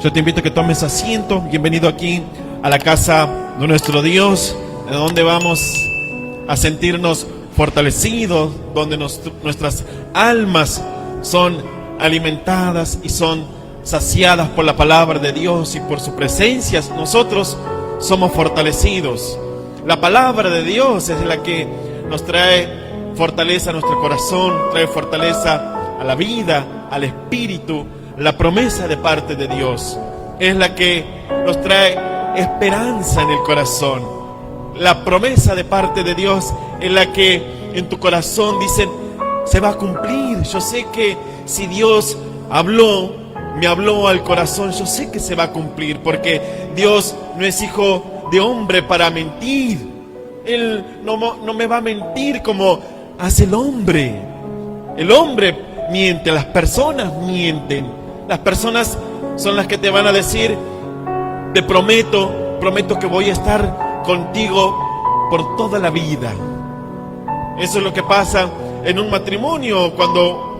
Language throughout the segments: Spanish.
Yo te invito a que tomes asiento. Bienvenido aquí a la casa de nuestro Dios, en donde vamos a sentirnos fortalecidos, donde nuestras almas son alimentadas y son saciadas por la palabra de Dios, y por su presencia nosotros somos fortalecidos. La palabra de Dios es la que nos trae fortaleza a nuestro corazón, trae fortaleza a la vida, al espíritu. La promesa de parte de Dios es la que nos trae esperanza en el corazón. La promesa de parte de Dios es la que en tu corazón dicen, se va a cumplir. Yo sé que si Dios me habló al corazón, yo sé que se va a cumplir, porque Dios no es hijo de hombre para mentir. Él no me va a mentir como hace el hombre. El hombre miente, las personas mienten. Las personas son las que te van a decir, te prometo que voy a estar contigo por toda la vida. Eso es lo que pasa en un matrimonio, cuando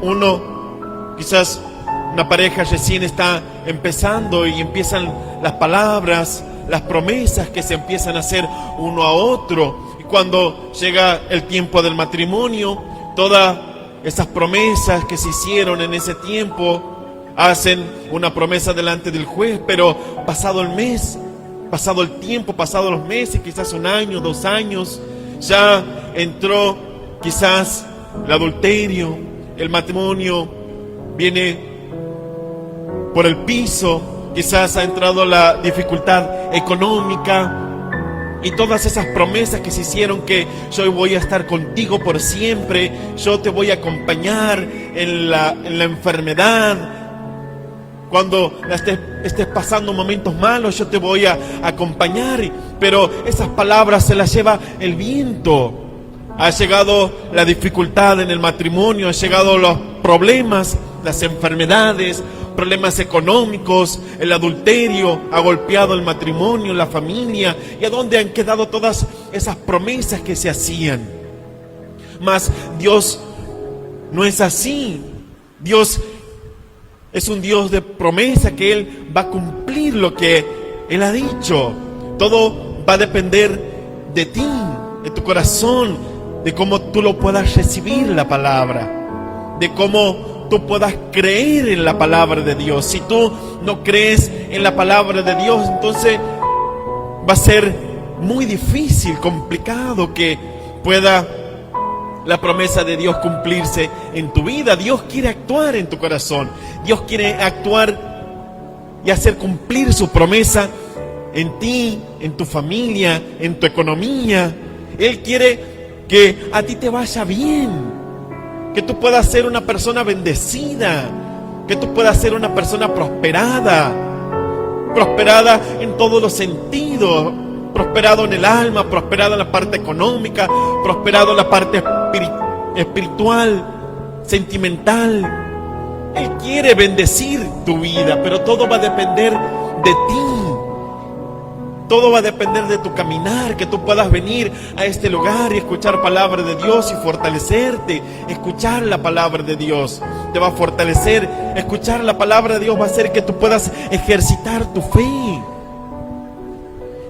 quizás una pareja recién está empezando y empiezan las palabras, las promesas que se empiezan a hacer uno a otro. Y cuando llega el tiempo del matrimonio, todas esas promesas que se hicieron en ese tiempo, hacen una promesa delante del juez, pero pasado el mes, pasado el tiempo, pasado los meses, quizás 1 año, 2 años, ya entró quizás el adulterio, el matrimonio viene por el piso, quizás ha entrado la dificultad económica, y todas esas promesas que se hicieron, que yo voy a estar contigo por siempre, yo te voy a acompañar en la enfermedad, cuando estés pasando momentos malos, yo te voy a acompañar. Pero esas palabras se las lleva el viento. Ha llegado la dificultad en el matrimonio, han llegado los problemas, las enfermedades, problemas económicos, el adulterio ha golpeado el matrimonio, la familia. ¿Y a dónde han quedado todas esas promesas que se hacían? Mas Dios no es así. Dios es un Dios de promesa, que Él va a cumplir lo que Él ha dicho. Todo va a depender de ti, de tu corazón, de cómo tú lo puedas recibir la palabra, de cómo tú puedas creer en la palabra de Dios. Si tú no crees en la palabra de Dios, entonces va a ser muy difícil, complicado que pueda la promesa de Dios cumplirse en tu vida. Dios quiere actuar en tu corazón. Dios quiere actuar y hacer cumplir su promesa en ti, en tu familia, en tu economía. Él quiere que a ti te vaya bien, que tú puedas ser una persona bendecida, que tú puedas ser una persona prosperada en todos los sentidos, prosperado en el alma, prosperado en la parte económica, prosperado en la parte espiritual, sentimental. Él quiere bendecir tu vida, pero todo va a depender de ti. Todo va a depender de tu caminar, que tú puedas venir a este lugar y escuchar palabra de Dios y fortalecerte. Escuchar la palabra de Dios te va a fortalecer. Escuchar la palabra de Dios va a hacer que tú puedas ejercitar tu fe,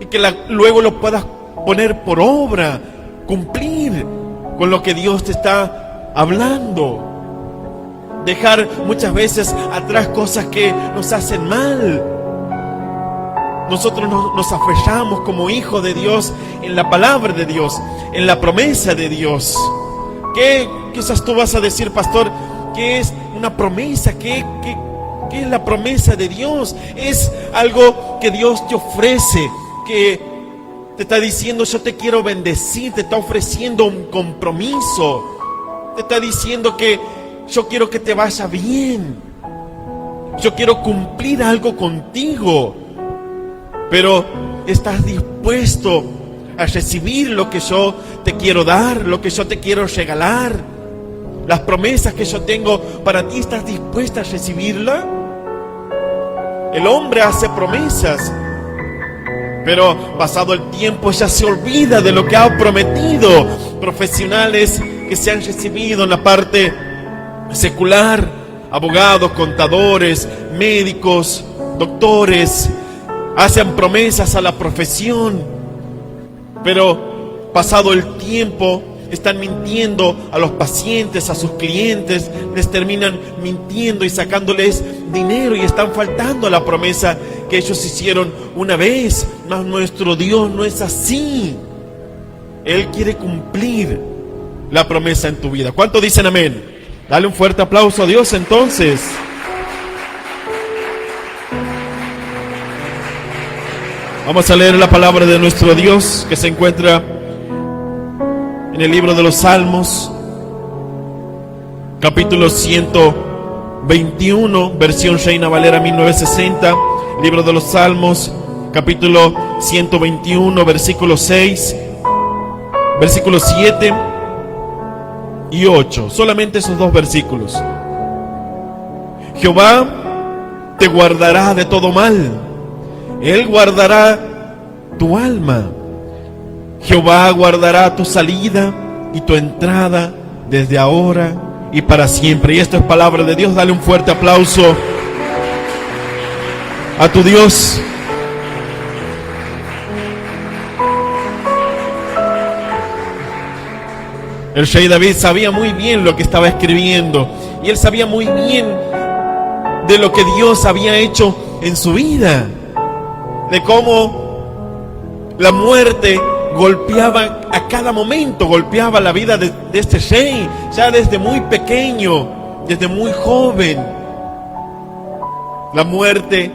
y que luego lo puedas poner por obra, cumplir con lo que Dios te está hablando. Dejar muchas veces atrás cosas que nos hacen mal. Nosotros nos aferramos como hijos de Dios en la palabra de Dios, en la promesa de Dios. ¿Qué quizás tú vas a decir, pastor? ¿Qué es una promesa? ¿Qué es la promesa de Dios? Es algo que Dios te ofrece, que te está diciendo, yo te quiero bendecir, te está ofreciendo un compromiso, te está diciendo que yo quiero que te vaya bien, yo quiero cumplir algo contigo, pero ¿estás dispuesto a recibir lo que yo te quiero dar, lo que yo te quiero regalar? Las promesas que yo tengo para ti, ¿estás dispuesta a recibirla? El hombre hace promesas, pero pasado el tiempo ya se olvida de lo que ha prometido. Profesionales que se han recibido en la parte secular, abogados, contadores, médicos, doctores, hacen promesas a la profesión, pero pasado el tiempo están mintiendo a los pacientes, a sus clientes, les terminan mintiendo y sacándoles dinero y están faltando a la promesa que ellos hicieron una vez. Mas nuestro Dios no es así. Él quiere cumplir la promesa en tu vida. ¿Cuántos dicen amén? Dale un fuerte aplauso a Dios entonces. Vamos a leer la palabra de nuestro Dios que se encuentra en el libro de los Salmos, capítulo 121, versión Reina Valera 1960. Libro de los Salmos, capítulo 121, versículo 6, versículos 7 y 8. Solamente esos dos versículos. Jehová te guardará de todo mal. Él guardará tu alma. Jehová guardará tu salida y tu entrada desde ahora y para siempre. Y esto es palabra de Dios. Dale un fuerte aplauso a tu Dios. El rey David sabía muy bien lo que estaba escribiendo, y él sabía muy bien de lo que Dios había hecho en su vida, de cómo la muerte golpeaba a cada momento, golpeaba la vida de este rey, ya desde muy pequeño, desde muy joven. La muerte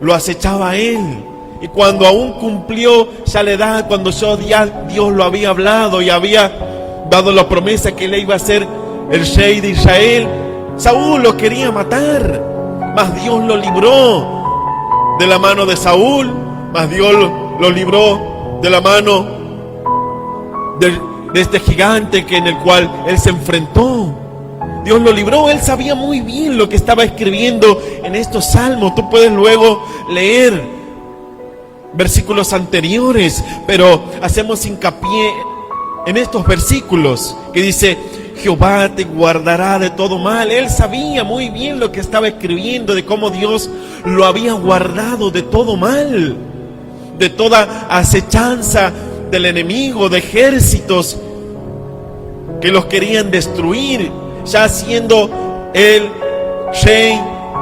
lo acechaba a él, y cuando aún cumplió ya la edad, cuando ya Dios lo había hablado y había dado la promesa que él iba a ser el rey de Israel, Saúl lo quería matar, mas Dios lo libró de la mano de Saúl, mas Dios lo libró de la mano de este gigante en el cual él se enfrentó. Dios lo libró. Él sabía muy bien lo que estaba escribiendo en estos salmos. Tú puedes luego leer versículos anteriores, pero hacemos hincapié en estos versículos que dice: Jehová te guardará de todo mal. Él sabía muy bien lo que estaba escribiendo, de cómo Dios lo había guardado de todo mal, de toda acechanza del enemigo, de ejércitos que los querían destruir, ya siendo el rey,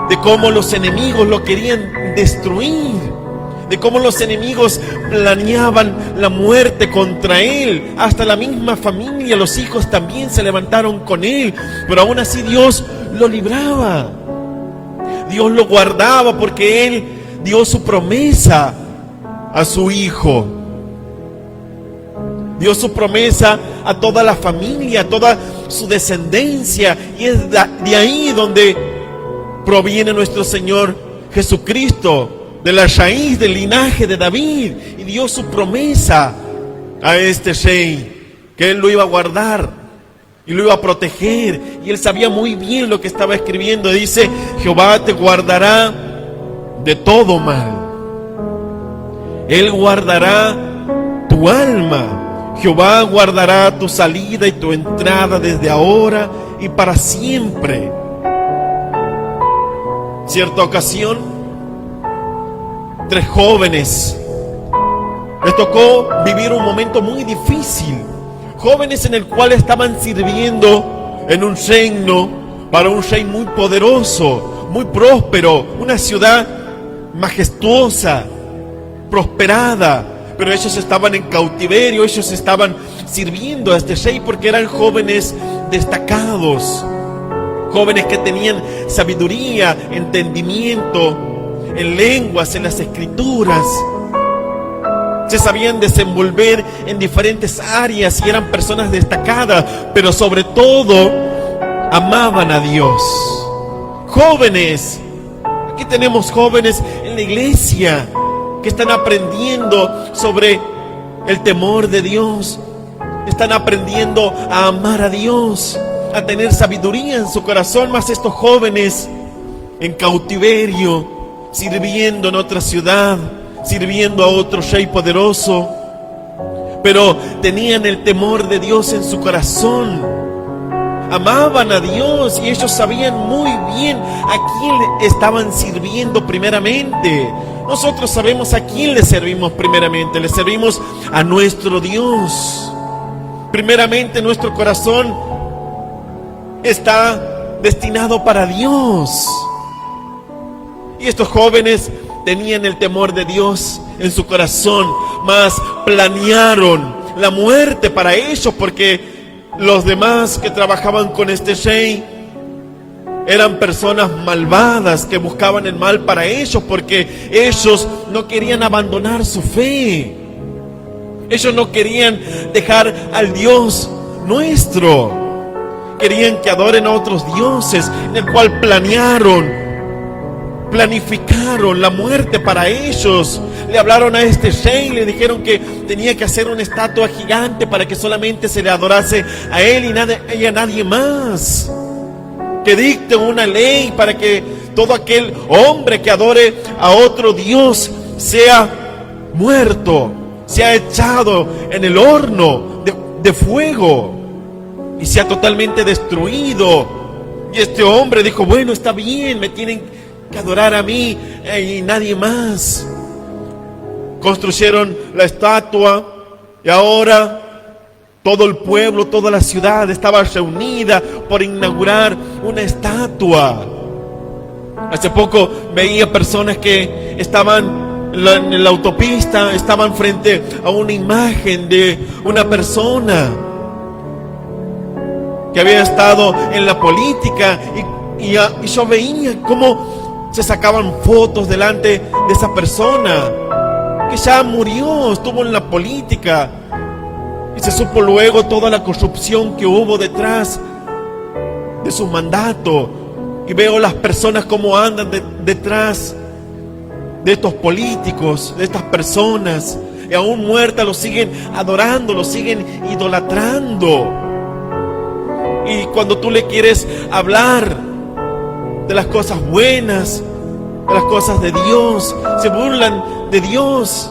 de cómo los enemigos lo querían destruir, de cómo los enemigos planeaban la muerte contra él. Hasta la misma familia, los hijos también se levantaron con él, pero aún así Dios lo libraba, Dios lo guardaba, porque él dio su promesa a su hijo, dio su promesa a toda la familia, a toda su descendencia, y es de ahí donde proviene nuestro Señor Jesucristo, de la raíz del linaje de David, y dio su promesa a este rey, que él lo iba a guardar y lo iba a proteger, y él sabía muy bien lo que estaba escribiendo. Dice: Jehová te guardará de todo mal, él guardará tu alma. Jehová guardará tu salida y tu entrada desde ahora y para siempre. Cierta ocasión, 3 jóvenes les tocó vivir un momento muy difícil. Jóvenes en el cual estaban sirviendo en un reino para un rey muy poderoso, muy próspero, una ciudad majestuosa, prosperada. Pero ellos estaban en cautiverio, ellos estaban sirviendo a este rey porque eran jóvenes destacados, jóvenes que tenían sabiduría, entendimiento en lenguas, en las escrituras, se sabían desenvolver en diferentes áreas y eran personas destacadas, pero sobre todo amaban a Dios. Jóvenes, aquí tenemos jóvenes en la iglesia que están aprendiendo sobre el temor de Dios, están aprendiendo a amar a Dios, a tener sabiduría en su corazón. Mas estos jóvenes en cautiverio, sirviendo en otra ciudad, sirviendo a otro rey poderoso, pero tenían el temor de Dios en su corazón. amaban a Dios y ellos sabían muy bien a quién estaban sirviendo primeramente. Nosotros sabemos a quién le servimos primeramente. Le servimos a nuestro Dios. Primeramente nuestro corazón está destinado para Dios. Y estos jóvenes tenían el temor de Dios en su corazón, mas planearon la muerte para ellos, porque los demás que trabajaban con este rey eran personas malvadas que buscaban el mal para ellos, porque ellos no querían abandonar su fe. Ellos no querían dejar al Dios nuestro. Querían que adoren a otros dioses, en el cual planificaron la muerte para ellos. Le hablaron a este rey, le dijeron que tenía que hacer una estatua gigante para que solamente se le adorase a él y a nadie más. Que dicte una ley para que todo aquel hombre que adore a otro Dios sea muerto, sea echado en el horno de fuego y sea totalmente destruido. Y este hombre dijo: bueno, está bien, me tienen que adorar a mí y nadie más. Construyeron la estatua y ahora todo el pueblo, toda la ciudad estaba reunida por inaugurar una estatua. Hace poco veía personas que estaban en la autopista, estaban frente a una imagen de una persona que había estado en la política y yo veía cómo se sacaban fotos delante de esa persona que ya murió, estuvo en la política, y se supo luego toda la corrupción que hubo detrás de su mandato. Y veo las personas como andan detrás de estos políticos, de estas personas, y aún muertas los siguen adorando, los siguen idolatrando. Y cuando tú le quieres hablar de las cosas buenas, de las cosas de Dios, se burlan de Dios.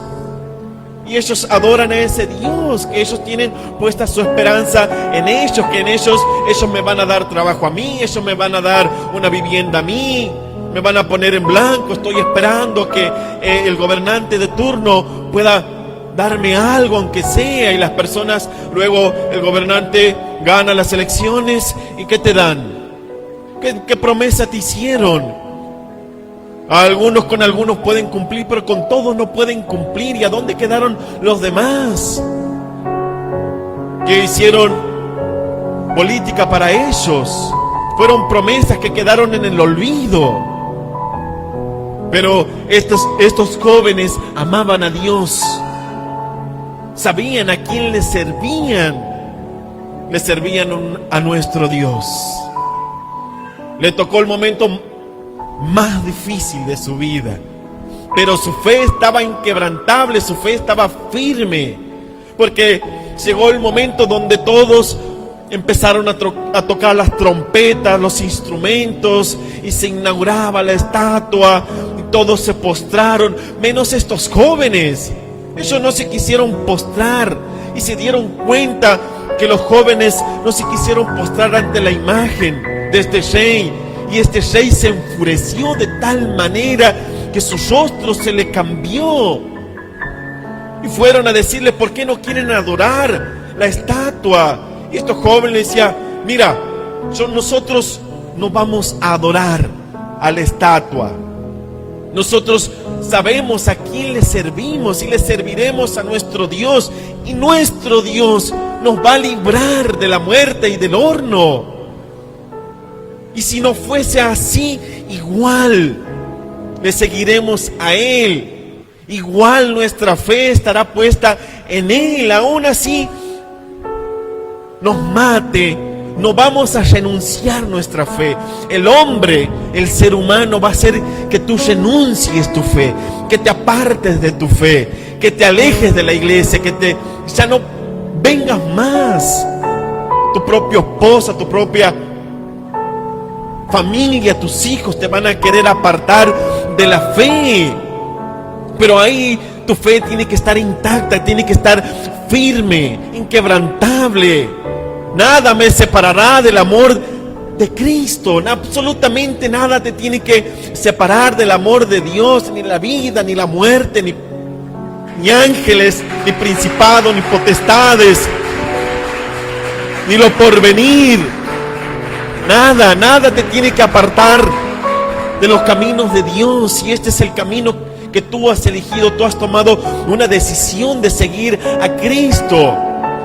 Y ellos adoran a ese Dios, que ellos tienen puesta su esperanza en ellos, que en ellos me van a dar trabajo a mí, ellos me van a dar una vivienda a mí, me van a poner en blanco. Estoy esperando que el gobernante de turno pueda darme algo, aunque sea. Y las personas, luego el gobernante gana las elecciones, ¿y qué te dan? ¿Qué promesa te hicieron? Algunos con algunos pueden cumplir, pero con todos no pueden cumplir. ¿Y a dónde quedaron los demás que hicieron política para ellos? Fueron promesas que quedaron en el olvido. Pero estos jóvenes amaban a Dios, sabían a quién le servían a nuestro Dios. Le tocó el momento más difícil de su vida, pero su fe estaba inquebrantable, su fe estaba firme, porque llegó el momento donde todos empezaron a tocar las trompetas, los instrumentos, y se inauguraba la estatua, y todos se postraron, menos estos jóvenes. Ellos no se quisieron postrar, y se dieron cuenta que los jóvenes no se quisieron postrar ante la imagen de este rey. Y este rey se enfureció de tal manera que su rostro se le cambió. Y fueron a decirle: ¿por qué no quieren adorar la estatua? Y estos jóvenes decían: mira, nosotros no vamos a adorar a la estatua. Nosotros sabemos a quién le servimos y le serviremos a nuestro Dios. Y nuestro Dios nos va a librar de la muerte y del horno. Y si no fuese así, igual le seguiremos a Él. Igual nuestra fe estará puesta en Él. Aún así nos mate, no vamos a renunciar nuestra fe. El hombre, el ser humano, va a hacer que tú renuncies tu fe, que te apartes de tu fe, que te alejes de la iglesia, que ya no vengas más. Tu propio esposa, tu propia familia, tus hijos te van a querer apartar de la fe. Pero ahí tu fe tiene que estar intacta, tiene que estar firme, inquebrantable. Nada me separará del amor de Cristo. Absolutamente nada te tiene que separar del amor de Dios, ni la vida, ni la muerte, ni ángeles, ni principados, ni potestades, ni lo porvenir. Nada te tiene que apartar de los caminos de Dios. Y este es el camino que tú has elegido. Tú has tomado una decisión de seguir a Cristo.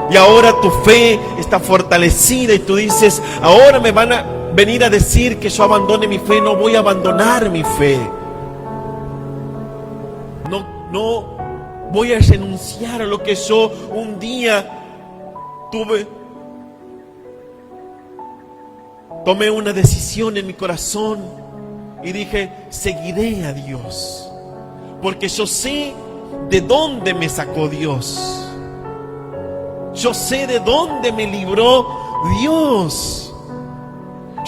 Y ahora tu fe está fortalecida y tú dices, ahora me van a venir a decir que yo abandone mi fe. No voy a abandonar mi fe. No voy a renunciar a lo que yo un día tomé una decisión en mi corazón y dije, seguiré a Dios, porque yo sé de dónde me sacó Dios. Yo sé de dónde me libró Dios.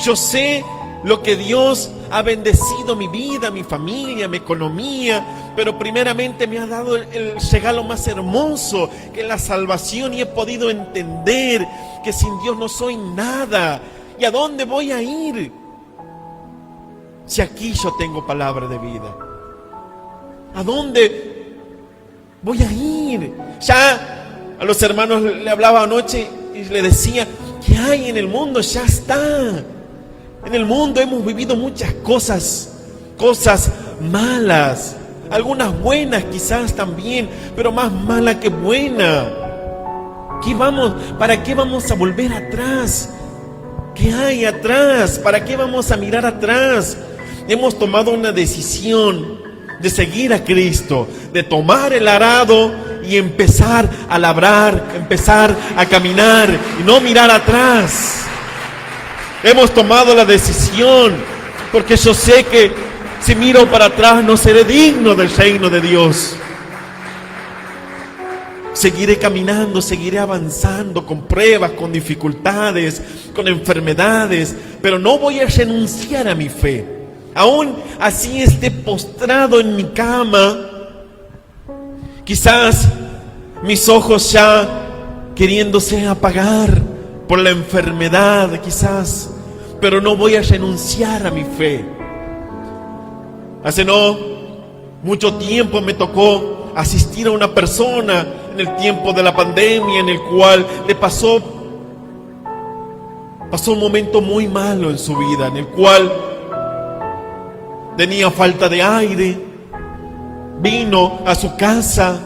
Yo sé lo que Dios ha bendecido mi vida, mi familia, mi economía, pero primeramente me ha dado el regalo más hermoso, que es la salvación, y he podido entender que sin Dios no soy nada. ¿Y a dónde voy a ir si aquí yo tengo palabra de vida? ¿A dónde voy a ir? Ya a los hermanos le hablaba anoche y le decía, ¿qué hay en el mundo? Ya está. En el mundo hemos vivido muchas cosas malas, algunas buenas quizás también, pero más mala que buena. ¿Para qué vamos a volver atrás? ¿Qué hay atrás? ¿Para qué vamos a mirar atrás? Hemos tomado una decisión de seguir a Cristo, de tomar el arado y empezar a labrar, empezar a caminar y no mirar atrás. Hemos tomado la decisión porque yo sé que si miro para atrás no seré digno del reino de Dios. Seguiré caminando, seguiré avanzando con pruebas, con dificultades, con enfermedades, pero no voy a renunciar a mi fe. Aún así esté postrado en mi cama, quizás mis ojos ya queriéndose apagar por la enfermedad, quizás, pero no voy a renunciar a mi fe. Hace no mucho tiempo me tocó asistir a una persona en el tiempo de la pandemia, en el cual le pasó un momento muy malo en su vida, en el cual tenía falta de aire. Vino a su casa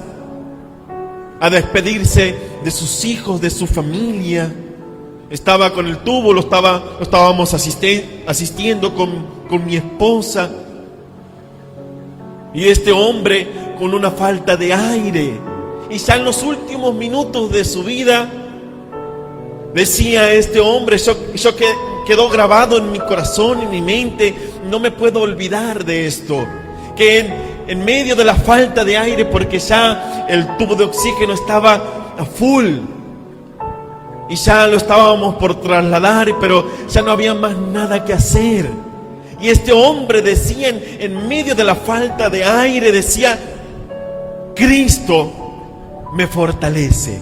a despedirse de sus hijos, de su familia. Estaba con el tubo, lo estábamos asistiendo con mi esposa. Y este hombre con una falta de aire. Y ya en los últimos minutos de su vida, decía este hombre, yo quedó grabado en mi corazón, en mi mente, no me puedo olvidar de esto, que en medio de la falta de aire, porque ya el tubo de oxígeno estaba a full, y ya lo estábamos por trasladar, pero ya no había más nada que hacer. Y este hombre decía, en medio de la falta de aire, decía, Cristo me fortalece.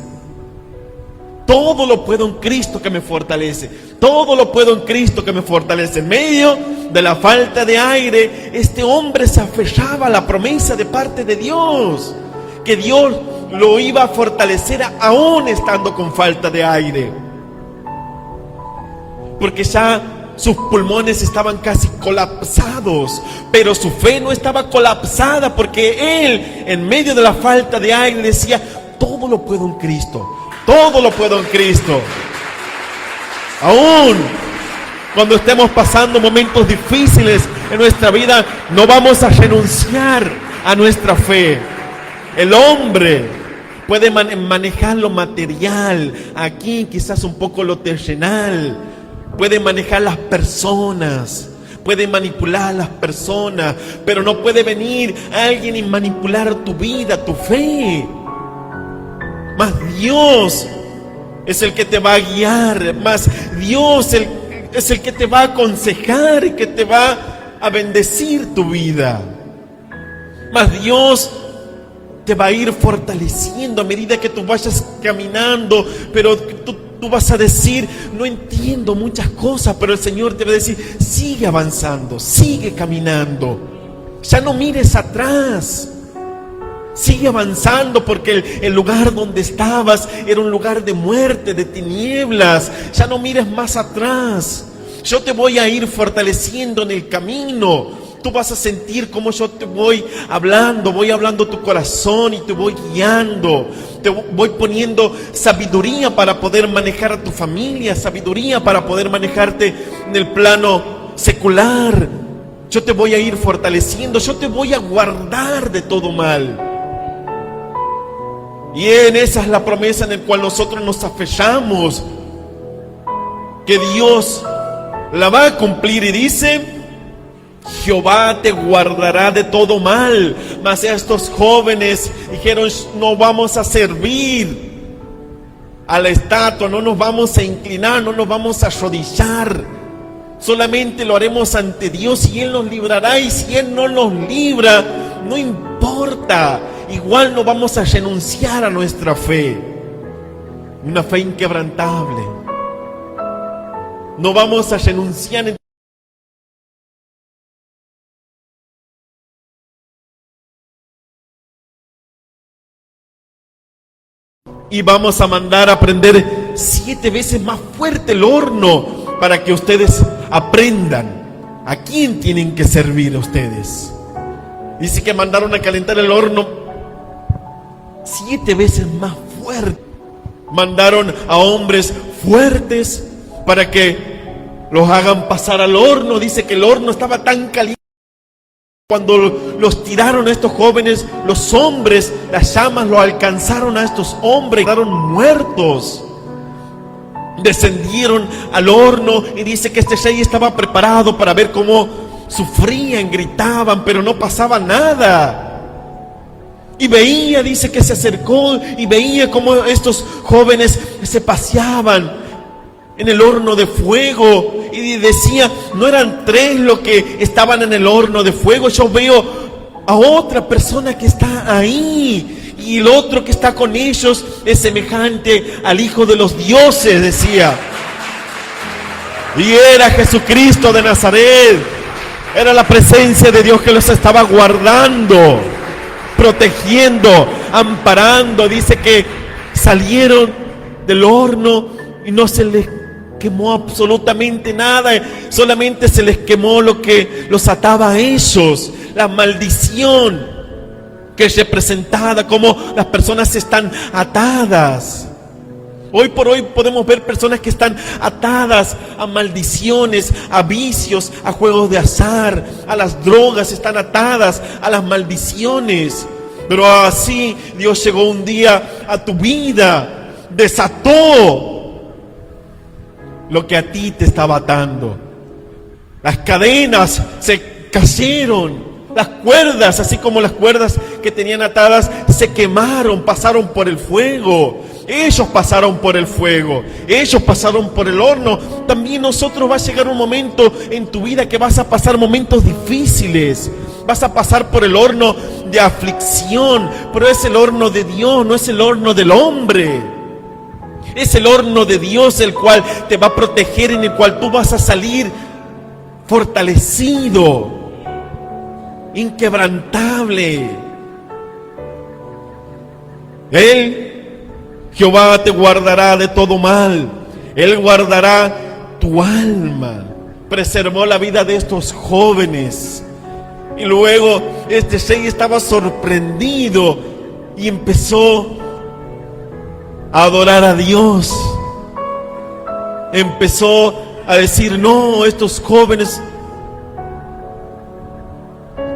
Todo lo puedo en Cristo que me fortalece. Todo lo puedo en Cristo que me fortalece. En medio de la falta de aire, este hombre se aferraba a la promesa de parte de Dios, que Dios lo iba a fortalecer aún estando con falta de aire, porque ya sus pulmones estaban casi colapsados, pero su fe no estaba colapsada, porque él, en medio de la falta de aire, decía, todo lo puedo en Cristo, todo lo puedo en Cristo. Aún cuando estemos pasando momentos difíciles en nuestra vida, no vamos a renunciar a nuestra fe. El hombre puede manejar lo material, aquí quizás un poco lo terrenal, puede manejar las personas, puede manipular a las personas, pero no puede venir alguien y manipular tu vida, tu fe. Más Dios es el que te va a guiar, más Dios es el que te va a aconsejar y que te va a bendecir tu vida. Más Dios te va a ir fortaleciendo a medida que tú vayas caminando, pero Tú vas a decir, no entiendo muchas cosas, pero el Señor te va a decir, sigue avanzando, sigue caminando. Ya no mires atrás. Sigue avanzando, porque el lugar donde estabas era un lugar de muerte, de tinieblas. Ya no mires más atrás. Yo te voy a ir fortaleciendo en el camino. Tú vas a sentir cómo yo te voy hablando tu corazón y te voy guiando. Te voy poniendo sabiduría para poder manejar a tu familia, sabiduría para poder manejarte en el plano secular. Yo te voy a ir fortaleciendo, yo te voy a guardar de todo mal. Y en esa es la promesa en la cual nosotros nos aferramos, que Dios la va a cumplir, y dice: Jehová te guardará de todo mal. Mas estos jóvenes dijeron: no vamos a servir a la estatua, no nos vamos a inclinar, no nos vamos a arrodillar, solamente lo haremos ante Dios y Él nos librará. Y si Él no nos libra, no importa, igual no vamos a renunciar a nuestra fe, una fe inquebrantable. No vamos a renunciar. Y vamos a mandar a prender 7 veces más fuerte el horno, para que ustedes aprendan a quién tienen que servir a ustedes. Dice que mandaron a calentar el horno 7 veces más fuerte. Mandaron a hombres fuertes para que los hagan pasar al horno. Dice que el horno estaba tan caliente. Cuando los tiraron a estos jóvenes, los hombres, las llamas lo alcanzaron a estos hombres, quedaron muertos. Descendieron al horno y dice que este rey estaba preparado para ver cómo sufrían, gritaban, pero no pasaba nada. Y veía, dice que se acercó y veía cómo estos jóvenes se paseaban en el horno de fuego, y decía: no eran 3 los que estaban en el horno de fuego, yo veo a otra persona que está ahí, y el otro que está con ellos es semejante al Hijo de los dioses, decía. Y era Jesucristo de Nazaret, era la presencia de Dios que los estaba guardando, protegiendo, amparando. Dice que salieron del horno y no se les quemó absolutamente nada, solamente se les quemó lo que los ataba a ellos, la maldición que es representada, como las personas están atadas. Hoy por hoy podemos ver personas que están atadas a maldiciones, a vicios, a juegos de azar, a las drogas, están atadas a las maldiciones. Pero así Dios llegó un día a tu vida, desató lo que a ti te estaba atando. Las cadenas se cayeron, las cuerdas, así como las cuerdas que tenían atadas, se quemaron, pasaron por el fuego. Ellos pasaron por el fuego, ellos pasaron por el horno. También nosotros va a llegar un momento en tu vida que vas a pasar momentos difíciles. Vas a pasar por el horno de aflicción, pero es el horno de Dios, no es el horno del hombre. Es el horno de Dios el cual te va a proteger, en el cual tú vas a salir fortalecido, inquebrantable. Él, Jehová, te guardará de todo mal. Él guardará tu alma. Preservó la vida de estos jóvenes. Y luego este rey estaba sorprendido y empezó a adorar a Dios. Empezó a decir: no, estos jóvenes,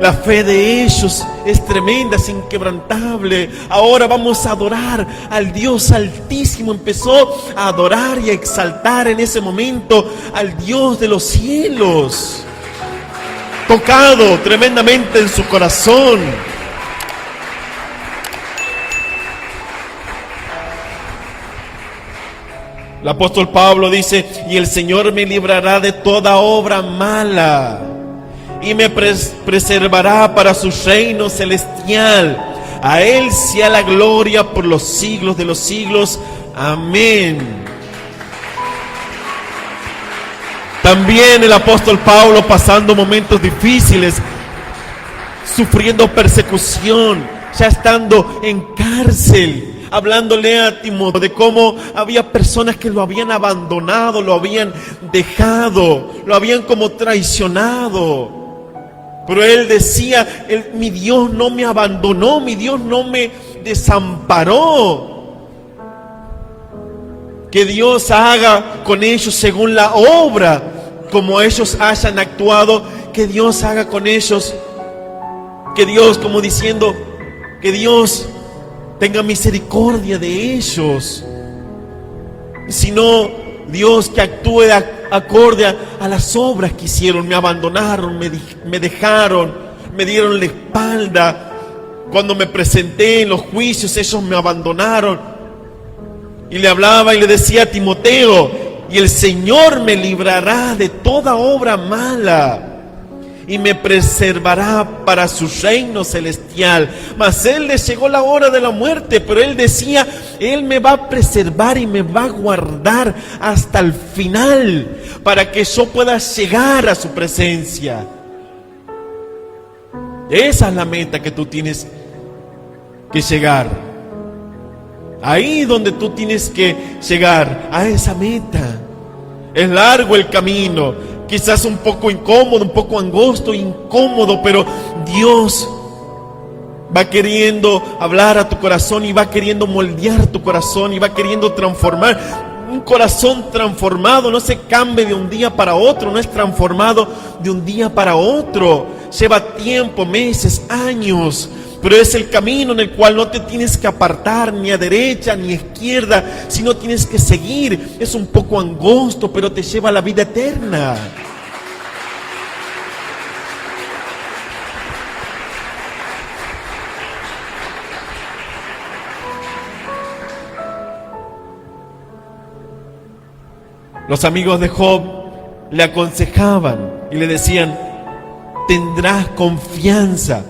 la fe de ellos es tremenda, es inquebrantable. Ahora vamos a adorar al Dios Altísimo. Empezó a adorar y a exaltar en ese momento al Dios de los cielos, tocado tremendamente en su corazón. El apóstol Pablo dice: y el Señor me librará de toda obra mala y me preservará para su reino celestial. A Él sea la gloria por los siglos de los siglos. Amén. También el apóstol Pablo pasando momentos difíciles, sufriendo persecución, ya estando en cárcel, hablándole a Timoteo de cómo había personas que lo habían abandonado, lo habían dejado, lo habían como traicionado. Pero él decía, mi Dios no me abandonó, mi Dios no me desamparó. Que Dios haga con ellos según la obra, como ellos hayan actuado, que Dios haga con ellos. Que Dios, como diciendo, que Dios tenga misericordia de ellos. Sino Dios que actúe acorde a las obras que hicieron. Me abandonaron, me dejaron, me dieron la espalda. Cuando me presenté en los juicios, ellos me abandonaron. Y le hablaba y le decía a Timoteo, y el Señor me librará de toda obra mala y me preservará para su reino celestial. Mas él le llegó la hora de la muerte, pero él decía, él me va a preservar y me va a guardar hasta el final, para que yo pueda llegar a su presencia. Esa es la meta que tú tienes que llegar. Ahí donde tú tienes que llegar, a esa meta. Es largo el camino, quizás un poco incómodo, un poco angosto, incómodo, pero Dios va queriendo hablar a tu corazón y va queriendo moldear tu corazón y va queriendo transformar. Un corazón transformado no se cambia de un día para otro, no es transformado de un día para otro. Lleva tiempo, meses, años. Pero es el camino en el cual no te tienes que apartar ni a derecha ni a izquierda, sino tienes que seguir. Es un poco angosto, pero te lleva a la vida eterna. Los amigos de Job le aconsejaban y le decían, tendrás confianza,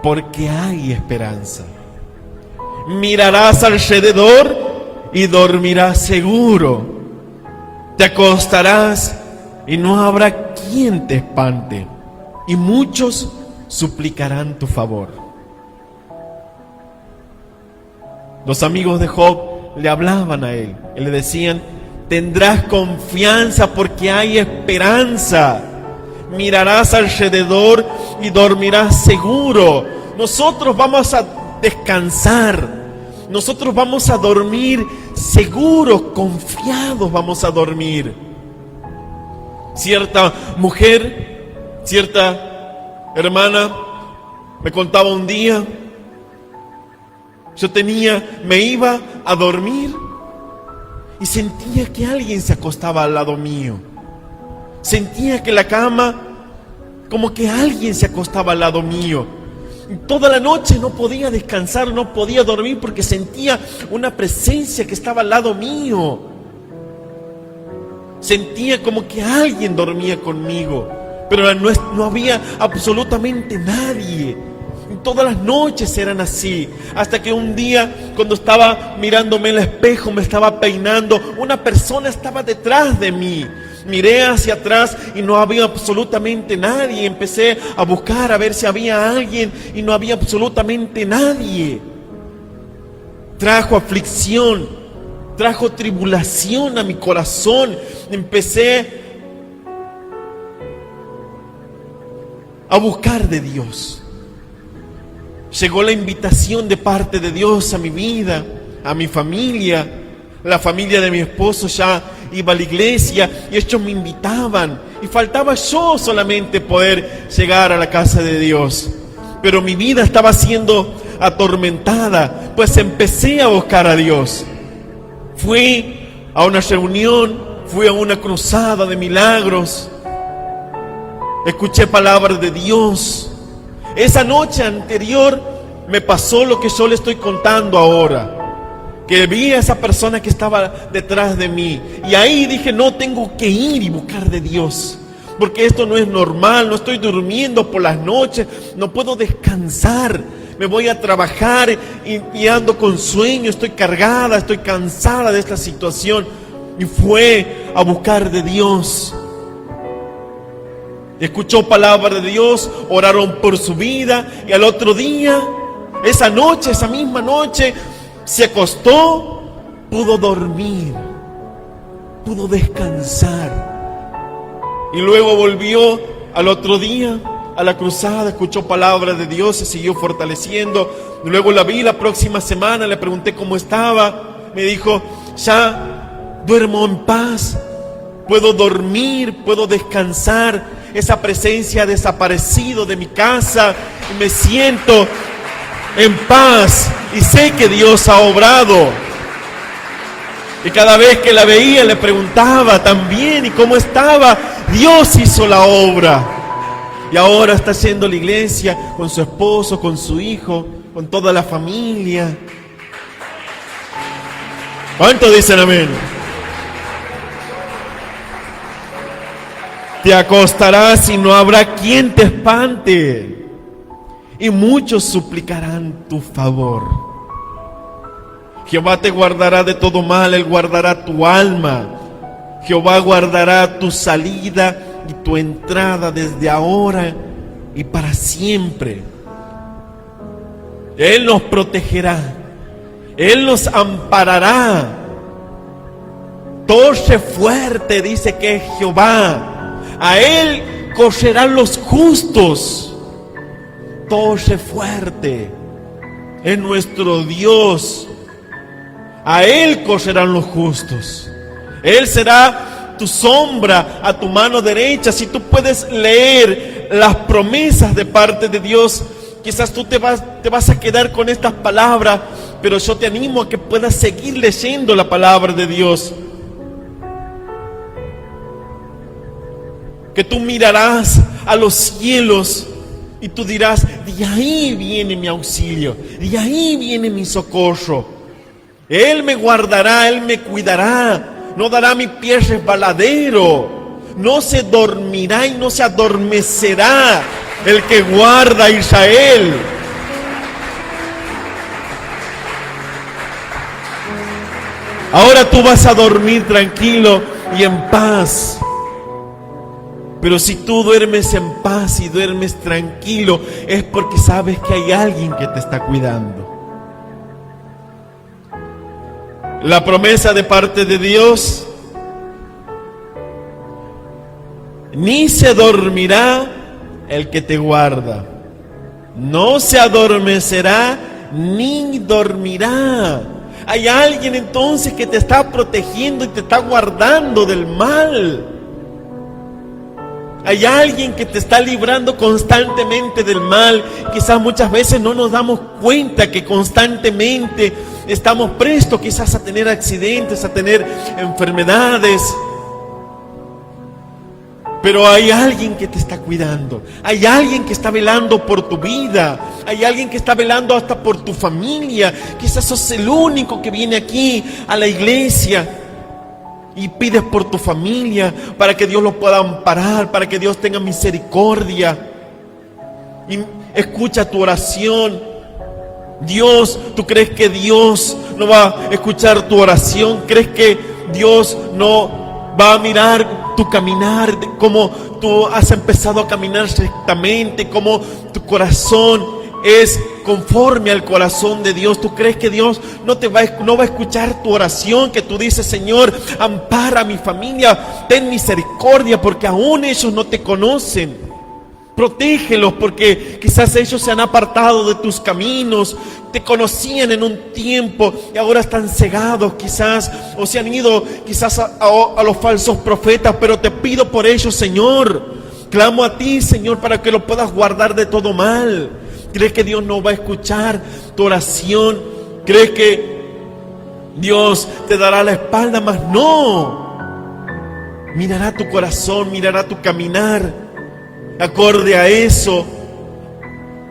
porque hay esperanza. Mirarás alrededor y dormirás seguro. Te acostarás y no habrá quien te espante, y muchos suplicarán tu favor. Los amigos de Job le hablaban a él y le decían, tendrás confianza porque hay esperanza. Mirarás alrededor y dormirás seguro. Nosotros vamos a descansar. Nosotros vamos a dormir seguros, confiados vamos a dormir. Cierta mujer, cierta hermana me contaba un día, me iba a dormir y sentía que alguien se acostaba al lado mío. Sentía que la cama, como que alguien se acostaba al lado mío. Y toda la noche no podía descansar, no podía dormir porque sentía una presencia que estaba al lado mío. Sentía como que alguien dormía conmigo, pero no había absolutamente nadie. Y todas las noches eran así, hasta que un día, cuando estaba mirándome en el espejo, me estaba peinando, una persona estaba detrás de mí. Miré hacia atrás y no había absolutamente nadie. Empecé a buscar a ver si había alguien y no había absolutamente nadie. Trajo aflicción, trajo tribulación a mi corazón. Empecé a buscar de Dios. Llegó la invitación de parte de Dios a mi vida, a mi familia. La familia de mi esposo ya iba a la iglesia y ellos me invitaban. Y faltaba yo solamente poder llegar a la casa de Dios. Pero mi vida estaba siendo atormentada, pues empecé a buscar a Dios. Fui a una reunión, fui a una cruzada de milagros. Escuché palabras de Dios. Esa noche anterior me pasó lo que yo le estoy contando ahora. Que vi a esa persona que estaba detrás de mí. Y ahí dije, no, tengo que ir y buscar de Dios. Porque esto no es normal, no estoy durmiendo por las noches, no puedo descansar. Me voy a trabajar y ando con sueño, estoy cargada, estoy cansada de esta situación. Y fue a buscar de Dios. Escuchó palabra de Dios, oraron por su vida y al otro día, esa noche, esa misma noche, se acostó, pudo dormir, pudo descansar. Y luego volvió al otro día a la cruzada, escuchó palabra de Dios, se siguió fortaleciendo. Luego la vi la próxima semana, le pregunté cómo estaba. Me dijo, ya duermo en paz, puedo dormir, puedo descansar. Esa presencia ha desaparecido de mi casa y me siento en paz y sé que Dios ha obrado. Y cada vez que la veía le preguntaba también, ¿y cómo estaba? Dios hizo la obra. Y ahora está haciendo la iglesia con su esposo, con su hijo, con toda la familia. ¿Cuántos dicen amén? Te acostarás y no habrá quien te espante, y muchos suplicarán tu favor. Jehová te guardará de todo mal, Él guardará tu alma. Jehová guardará tu salida y tu entrada desde ahora y para siempre. Él nos protegerá, Él nos amparará. Torre fuerte dice que es Jehová. A Él correrán los justos. Torre fuerte es nuestro Dios. A Él correrán los justos. Él será tu sombra a tu mano derecha. Si tú puedes leer las promesas de parte de Dios, quizás tú te vas a quedar con estas palabras, pero yo te animo a que puedas seguir leyendo la palabra de Dios. Que tú mirarás a los cielos y tú dirás, de ahí viene mi auxilio, de ahí viene mi socorro. Él me guardará, Él me cuidará, no dará mi pie resbaladero, no se dormirá y no se adormecerá el que guarda a Israel. Ahora tú vas a dormir tranquilo y en paz. Pero si tú duermes en paz y duermes tranquilo, es porque sabes que hay alguien que te está cuidando. La promesa de parte de Dios: ni se dormirá el que te guarda, no se adormecerá ni dormirá. Hay alguien entonces que te está protegiendo y te está guardando del mal. Hay alguien que te está librando constantemente del mal. Quizás muchas veces no nos damos cuenta que constantemente estamos prestos quizás a tener accidentes, a tener enfermedades. Pero hay alguien que te está cuidando. Hay alguien que está velando por tu vida. Hay alguien que está velando hasta por tu familia. Quizás sos el único que viene aquí a la iglesia y pides por tu familia para que Dios lo pueda amparar, para que Dios tenga misericordia. Y escucha tu oración. Dios, ¿tú crees que Dios no va a escuchar tu oración? ¿Crees que Dios no va a mirar tu caminar, cómo tú has empezado a caminar rectamente, cómo tu corazón es conforme al corazón de Dios? ¿Tú crees que Dios no va a escuchar tu oración? Que tú dices, Señor, ampara a mi familia, ten misericordia, porque aún ellos no te conocen. Protégelos, porque quizás ellos se han apartado de tus caminos, te conocían en un tiempo y ahora están cegados quizás, o se han ido quizás a los falsos profetas, pero te pido por ellos, Señor. Clamo a ti, Señor, para que lo puedas guardar de todo mal. ¿Crees que Dios no va a escuchar tu oración? ¿Crees que Dios te dará la espalda? Mas no. Mirará tu corazón, mirará tu caminar. Acorde a eso,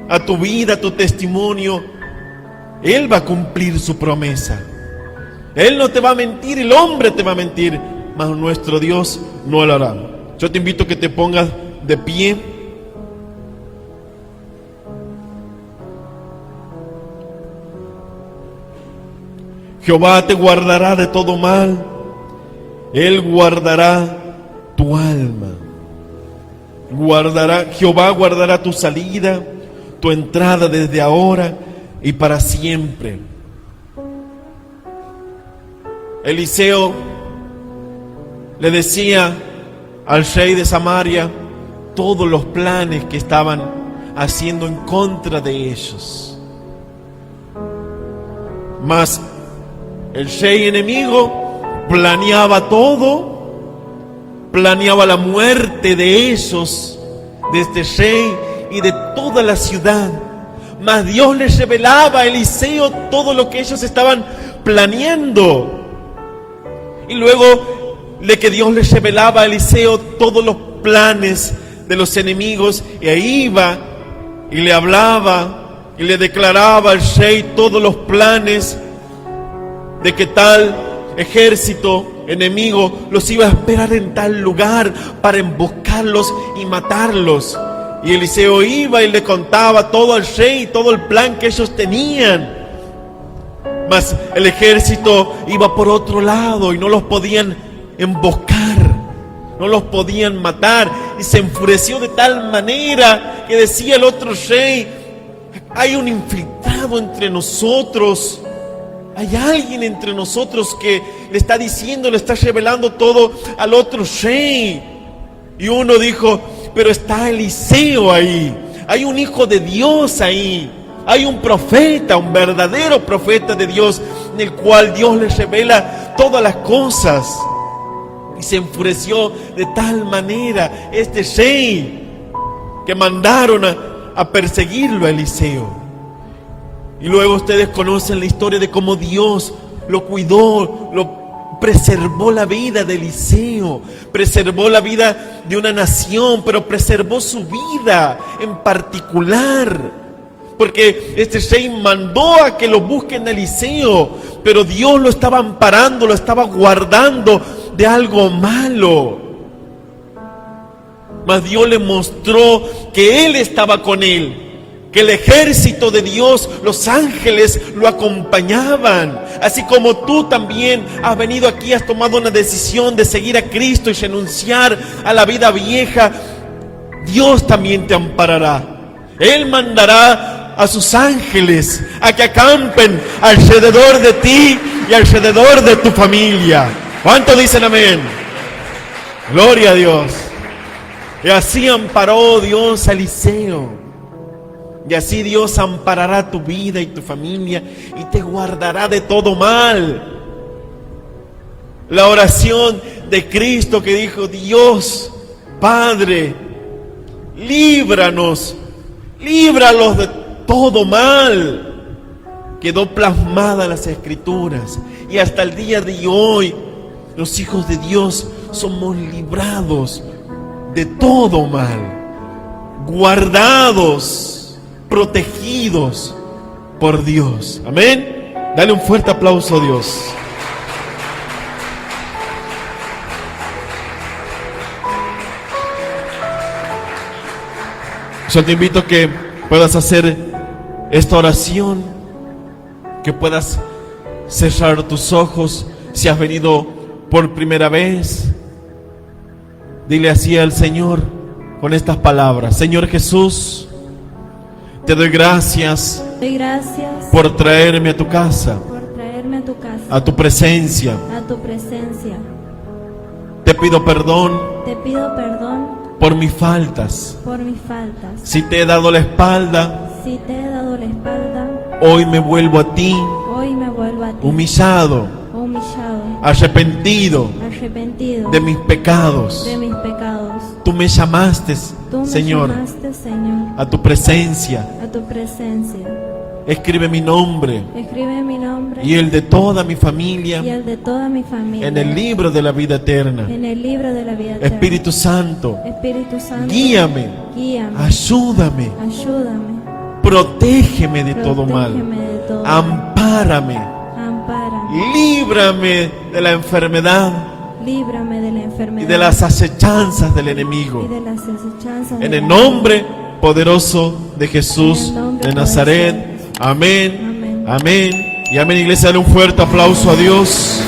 a tu vida, a tu testimonio, Él va a cumplir su promesa. Él no te va a mentir, el hombre te va a mentir, mas nuestro Dios no lo hará. Yo te invito a que te pongas de pie. Jehová te guardará de todo mal. Él guardará tu alma. Jehová guardará tu salida, tu entrada desde ahora y para siempre. Eliseo le decía al rey de Samaria todos los planes que estaban haciendo en contra de ellos. Mas el rey enemigo planeaba todo, planeaba la muerte de ellos, de este rey y de toda la ciudad. Mas Dios les revelaba a Eliseo todo lo que ellos estaban planeando. Y luego de que Dios les revelaba a Eliseo todos los planes de los enemigos, y ahí iba y le hablaba y le declaraba al rey todos los planes de que tal ejército enemigo los iba a esperar en tal lugar para emboscarlos y matarlos. Y Eliseo iba y le contaba todo al rey, todo el plan que ellos tenían. Mas el ejército iba por otro lado y no los podían emboscar, no los podían matar. Y se enfureció de tal manera que decía el otro rey: hay un infiltrado entre nosotros, hay alguien entre nosotros que le está diciendo, le está revelando todo al otro rey. Y uno dijo: pero está Eliseo ahí, hay un hijo de Dios ahí, hay un profeta, un verdadero profeta de Dios, en el cual Dios les revela todas las cosas. Y se enfureció de tal manera este rey que mandaron a perseguirlo a Eliseo. Y luego ustedes conocen la historia de cómo Dios lo cuidó, preservó la vida de Eliseo, preservó la vida de una nación, pero preservó su vida en particular. Porque este rey mandó a que lo busquen a Eliseo, pero Dios lo estaba amparando, lo estaba guardando de algo malo. Mas Dios le mostró que Él estaba con él, que el ejército de Dios, los ángeles, lo acompañaban. Así como tú también has venido aquí, has tomado una decisión de seguir a Cristo y renunciar a la vida vieja, Dios también te amparará. Él mandará a sus ángeles a que acampen alrededor de ti y alrededor de tu familia. ¿Cuántos dicen amén? Gloria a Dios. Y así amparó Dios a Eliseo. Y así Dios amparará tu vida y tu familia y te guardará de todo mal. La oración de Cristo que dijo: Dios Padre, líbranos, líbralos de todo mal, quedó plasmada en las Escrituras. Y hasta el día de hoy los hijos de Dios somos librados de todo mal, guardados, protegidos por Dios. Amén. Dale un fuerte aplauso a Dios. Yo te invito a que puedas hacer esta oración, que puedas cerrar tus ojos. Si has venido por primera vez, dile así al Señor con estas palabras: Señor Jesús, te doy gracias, por traerme a tu casa, a tu presencia. Te pido perdón por mis faltas. Si te he dado la espalda, hoy me vuelvo a ti, humillado, arrepentido de mis pecados. Tú me llamaste, Señor, a tu presencia. Escribe mi nombre y el de toda mi familia en el libro de la vida eterna. Espíritu Santo, guíame, ayúdame, protégeme de todo mal, ampárame, líbrame de la enfermedad y de las acechanzas del enemigo. En el nombre poderoso de Jesús de Nazaret. Amén, amén y amén. Iglesia, dale un fuerte aplauso a Dios.